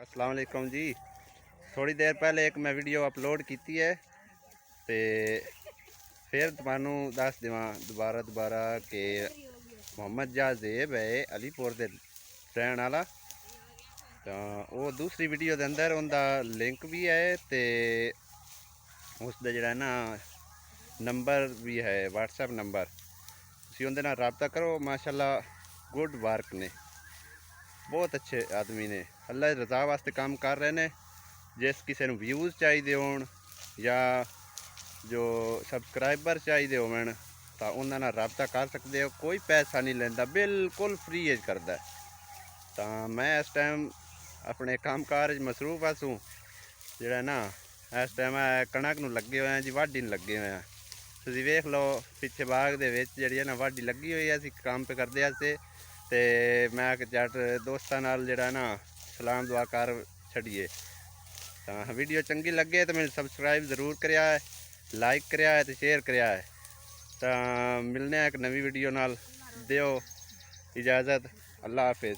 अस्सलाम वालेकुम जी। थोड़ी देर पहले एक मैं वीडियो अपलोड की है तो फिर तुहानू दस देवां दोबारा कि मोहम्मद जाजेब है अलीपुर के रहने वाला। तो वो दूसरी वीडियो के अंदर उनका लिंक भी है तो उसका जरा ना नंबर भी है व्हाट्सएप नंबर, तुम उनके नाल रबता करो। माशाल्लाह गुड वर्क ने, बहुत अच्छे आदमी ने, अल्लाह की रजा वास्ते काम कर रहे हैं। जिस किसी को व्यूज़ चाहिए हो या जो सबसक्राइबर चाहिए हो तो उन्होंने रबता कर सकते हो। कोई पैसा नहीं लेंदा, बिल्कुल फ्री एज करता है। तो मैं इस टाइम अपने काम कार मसरूफ हूँ। जोड़ा ना इस टाइम कणक नूं लगे हुए हैं जी, वाढ़ी लगे हुए हैं। तुम वेख लो पिछे बाग दे जी ना वाढ़ी लगी हुई है, असीं काम पे करते हैं। तो मैं जट दोस्तों नाल जड़ा ना सलाम दुआ कर छड़िए। तो वीडियो चंगी लगे तो मैंने सबसक्राइब जरूर करिया है, लाइक करिया है तो शेयर करिया है। तो मिलने एक नवी वीडियो नाल, दियो इजाज़त। अल्लाह हाफिज़।